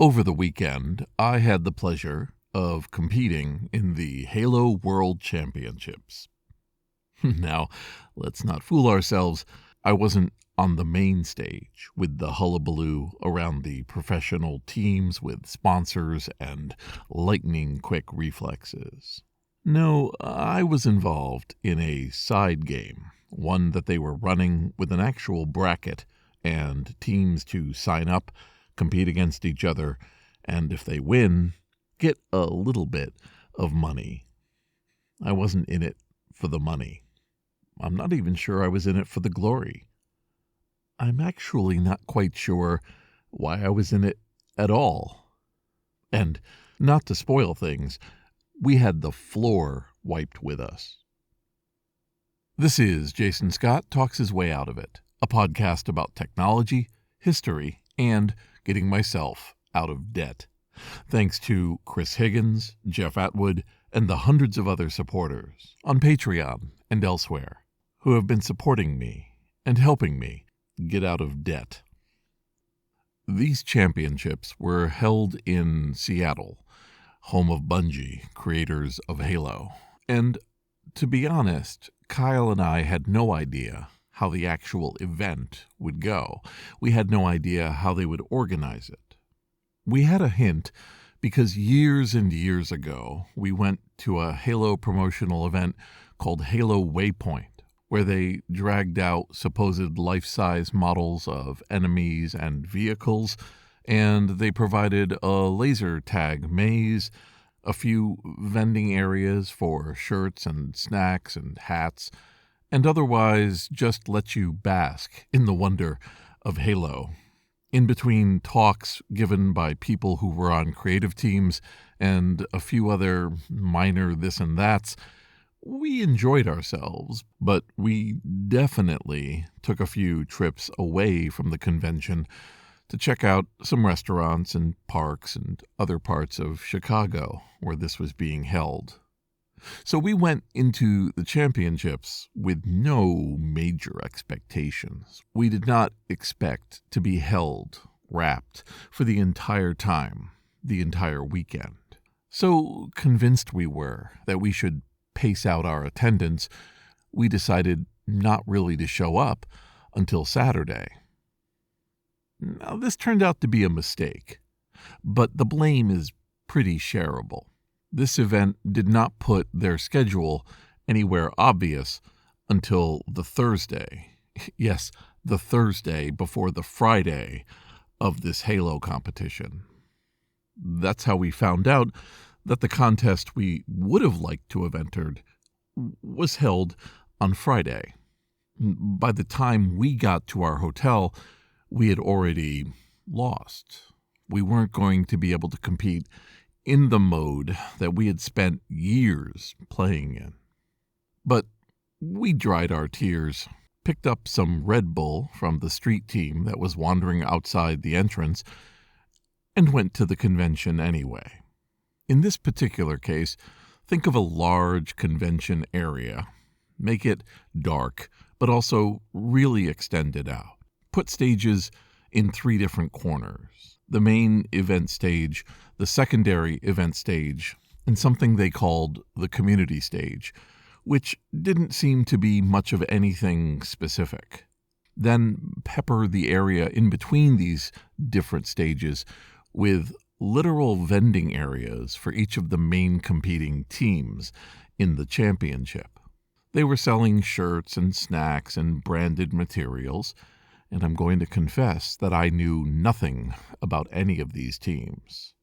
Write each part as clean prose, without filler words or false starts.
Over the weekend, I had the pleasure of competing in the Halo World Championships. Now, let's not fool ourselves. I wasn't on the main stage with the hullabaloo around the professional teams with sponsors and lightning-quick reflexes. No, I was involved in a side game, one that they were running with an actual bracket and teams to sign up, compete against each other, and if they win, get a little bit of money. I wasn't in it for the money. I'm not even sure I was in it for the glory. I'm actually not quite sure why I was in it at all. And not to spoil things, we had the floor wiped with us. This is Jason Scott Talks His Way Out of It, a podcast about technology, history, and getting myself out of debt. Thanks to Chris Higgins, Jeff Atwood, and the hundreds of other supporters on Patreon and elsewhere who have been supporting me and helping me get out of debt. These championships were held in Seattle, home of Bungie, creators of Halo. And to be honest, Kyle and I had no idea how the actual event would go. We had no idea how they would organize it. We had a hint because years and years ago, we went to a Halo promotional event called Halo Waypoint, where they dragged out supposed life-size models of enemies and vehicles, and they provided a laser tag maze, a few vending areas for shirts and snacks and hats, and otherwise just let you bask in the wonder of Halo. In between talks given by people who were on creative teams and a few other minor this and that's, we enjoyed ourselves, but we definitely took a few trips away from the convention to check out some restaurants and parks and other parts of Chicago where this was being held. So we went into the championships with no major expectations. We did not expect to be held, wrapped, for the entire time, the entire weekend. So convinced we were that we should pace out our attendance, we decided not really to show up until Saturday. Now, this turned out to be a mistake, but the blame is pretty shareable. This event did not put their schedule anywhere obvious until the Thursday. Yes, the Thursday before the Friday of this Halo competition. That's how we found out that the contest we would have liked to have entered was held on Friday. By the time we got to our hotel, we had already lost. We weren't going to be able to compete in the mode that we had spent years playing in. But we dried our tears, picked up some Red Bull from the street team that was wandering outside the entrance, and went to the convention anyway. In this particular case, think of a large convention area. Make it dark, but also really extend it out. Put stages in 3 different corners. The main event stage, the secondary event stage, and something they called the community stage, which didn't seem to be much of anything specific. Then pepper the area in between these different stages with literal vending areas for each of the main competing teams in the championship. They were selling shirts and snacks and branded materials, and I'm going to confess that I knew nothing about any of these teams.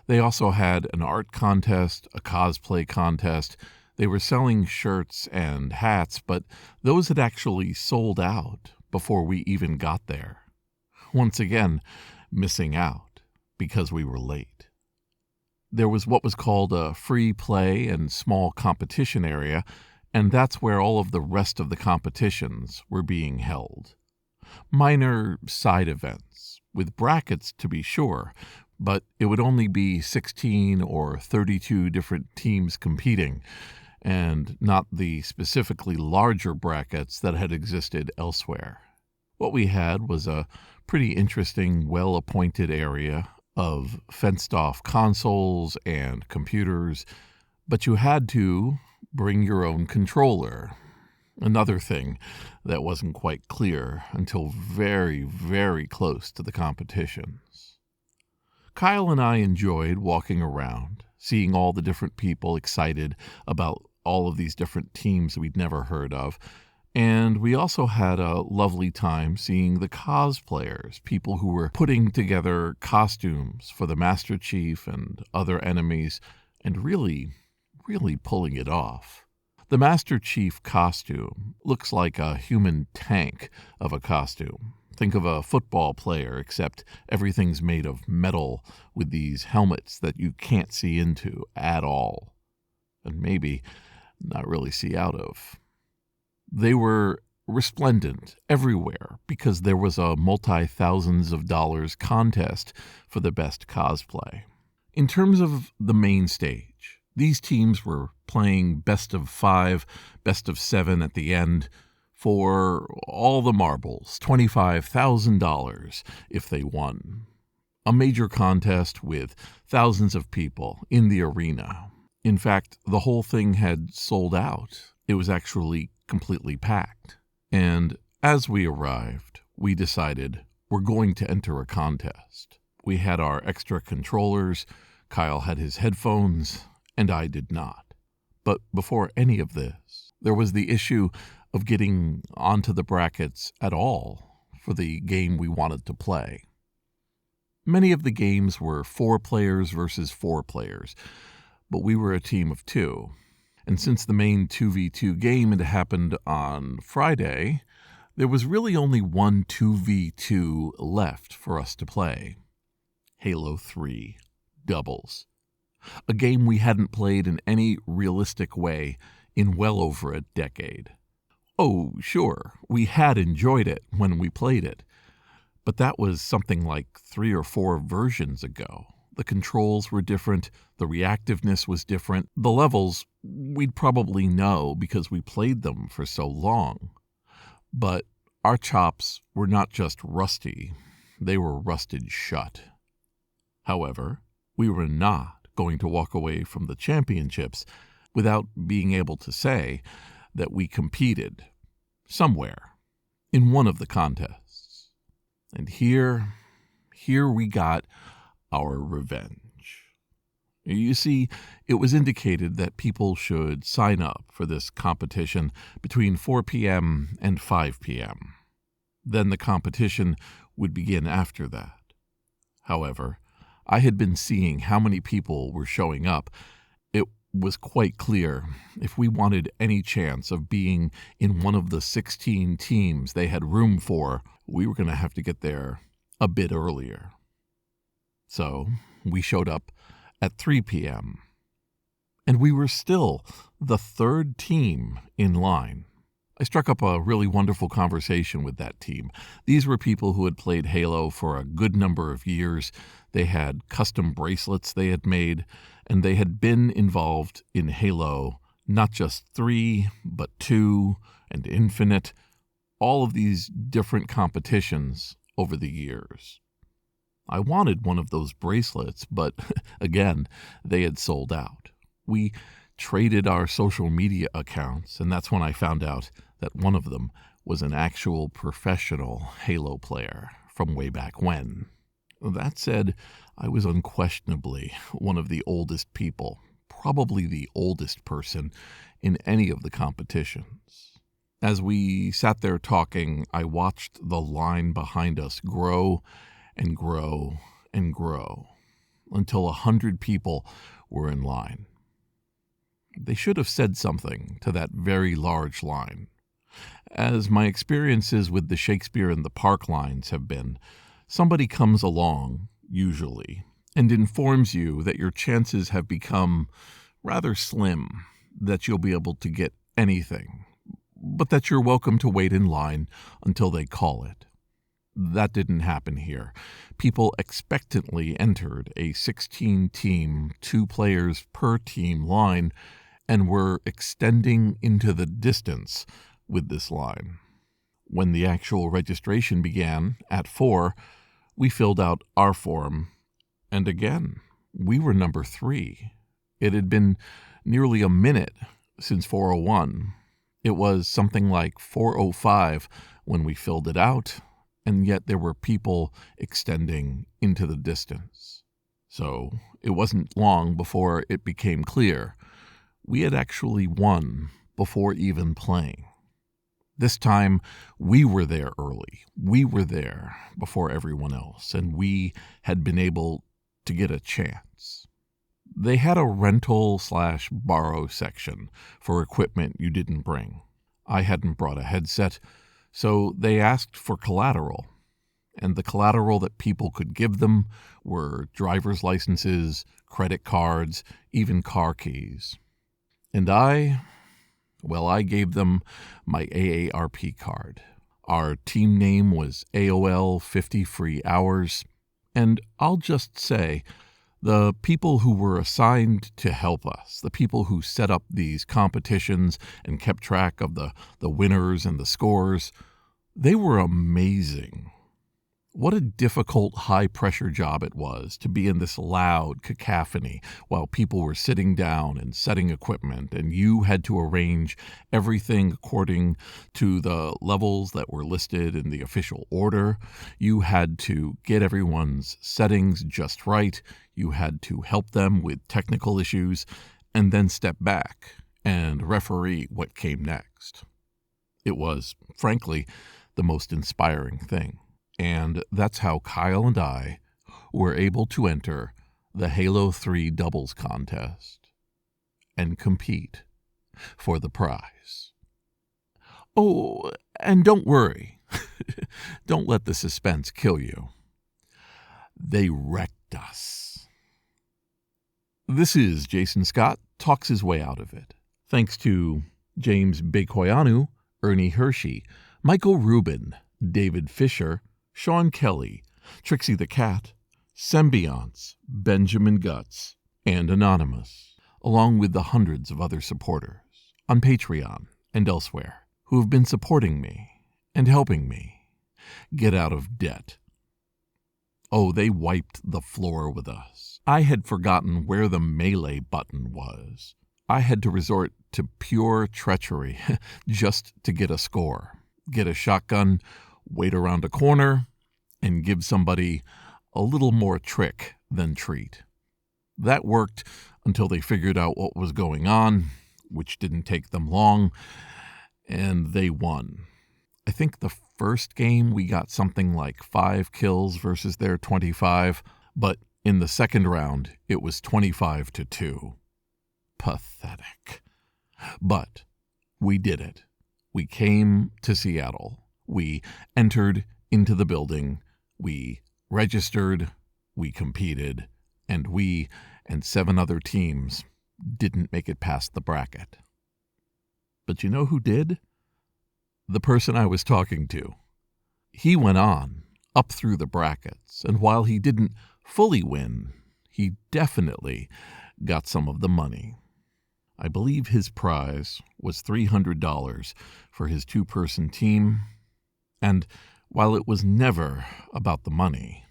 They also had an art contest, a cosplay contest. They were selling shirts and hats, but those had actually sold out before we even got there. Once again, missing out because we were late. There was what was called a free play and small competition area, and that's where all of the rest of the competitions were being held. Minor side events, with brackets to be sure, but it would only be 16 or 32 different teams competing, and not the specifically larger brackets that had existed elsewhere. What we had was a pretty interesting, well-appointed area of fenced-off consoles and computers, but you had to bring your own controller. Another thing that wasn't quite clear until very, very close to the competitions. Kyle and I enjoyed walking around, seeing all the different people excited about all of these different teams we'd never heard of. And we also had a lovely time seeing the cosplayers, people who were putting together costumes for the Master Chief and other enemies, and really pulling it off. The Master Chief costume looks like a human tank of a costume. Think of a football player, except everything's made of metal with these helmets that you can't see into at all, and maybe not really see out of. They were resplendent everywhere because there was a multi-thousands of dollars contest for the best cosplay. In terms of the main stage, these teams were playing best of 5, best of 7 at the end for all the marbles, $25,000 if they won. A major contest with thousands of people in the arena. In fact, the whole thing had sold out. It was actually completely packed. And as we arrived, we decided we're going to enter a contest. We had our extra controllers, Kyle had his headphones, and I did not. But before any of this, there was the issue of getting onto the brackets at all for the game we wanted to play. Many of the games were 4 players versus 4 players, but we were a team of 2. And since the main 2v2 game had happened on Friday, there was really only one 2v2 left for us to play. Halo 3 Doubles. A game we hadn't played in any realistic way in well over a decade. Oh, sure, we had enjoyed it when we played it, but that was something like 3 or 4 versions ago. The controls were different, the reactiveness was different, the levels we'd probably know because we played them for so long. But our chops were not just rusty, they were rusted shut. However, we were not going to walk away from the championships without being able to say that we competed somewhere in one of the contests. And here we got our revenge. You see, it was indicated that people should sign up for this competition between 4 p.m. and 5 p.m. Then the competition would begin after that. However, I had been seeing how many people were showing up. It was quite clear if we wanted any chance of being in one of the 16 teams they had room for, we were going to have to get there a bit earlier. So we showed up at 3 p.m. and we were still the 3rd team in line. I struck up a really wonderful conversation with that team. These were people who had played Halo for a good number of years. They had custom bracelets they had made, and they had been involved in Halo, not just 3, but 2 and Infinite, all of these different competitions over the years. I wanted one of those bracelets, but again, they had sold out. We traded our social media accounts, and that's when I found out that one of them was an actual professional Halo player from way back when. That said, I was unquestionably one of the oldest people, probably the oldest person in any of the competitions. As we sat there talking, I watched the line behind us grow and grow and grow until 100 people were in line. They should have said something to that very large line. As my experiences with the Shakespeare in the Park lines have been, somebody comes along, usually, and informs you that your chances have become rather slim, that you'll be able to get anything, but that you're welcome to wait in line until they call it. That didn't happen here. People expectantly entered a 16-team, 2 players per team line, and were extending into the distance with this line. When the actual registration began at 4, we filled out our form And again, we were number 3. It had been nearly a minute since 4:01. It was something like 4:05 when we filled it out, and yet there were people extending into the distance. So it wasn't long before it became clear we had actually won before even playing. This time, we were there early. We were there before everyone else, and we had been able to get a chance. They had a rental/borrow section for equipment you didn't bring. I hadn't brought a headset, so they asked for collateral. And the collateral that people could give them were driver's licenses, credit cards, even car keys. And I gave them my AARP card. Our team name was AOL 50 Free Hours, and I'll just say, the people who were assigned to help us, the people who set up these competitions and kept track of the winners and the scores, they were amazing. What a difficult, high-pressure job it was to be in this loud cacophony while people were sitting down and setting equipment, and you had to arrange everything according to the levels that were listed in the official order. You had to get everyone's settings just right. You had to help them with technical issues, and then step back and referee what came next. It was, frankly, the most inspiring thing. And that's how Kyle and I were able to enter the Halo 3 doubles contest and compete for the prize. Oh, and don't worry. Don't let the suspense kill you. They wrecked us. This is Jason Scott talks his way out of it. Thanks to James Bekoyanu, Ernie Hershey, Michael Rubin, David Fisher, Sean Kelly, Trixie the Cat, Symbionts, Benjamin Guts, and Anonymous, along with the hundreds of other supporters on Patreon and elsewhere who have been supporting me and helping me get out of debt. Oh, they wiped the floor with us. I had forgotten where the melee button was. I had to resort to pure treachery just to get a score, get a shotgun, wait around a corner, and give somebody a little more trick than treat. That worked until they figured out what was going on, which didn't take them long, and they won. I think the first game we got something like 5 kills versus their 25, but in the second round it was 25-2. Pathetic. But we did it. We came to Seattle. We entered into the building, we registered, we competed, and we and 7 other teams didn't make it past the bracket. But you know who did? The person I was talking to. He went on, up through the brackets, and while he didn't fully win, he definitely got some of the money. I believe his prize was $300 for his 2-person team. And while it was never about the money,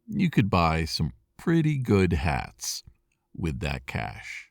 you could buy some pretty good hats with that cash.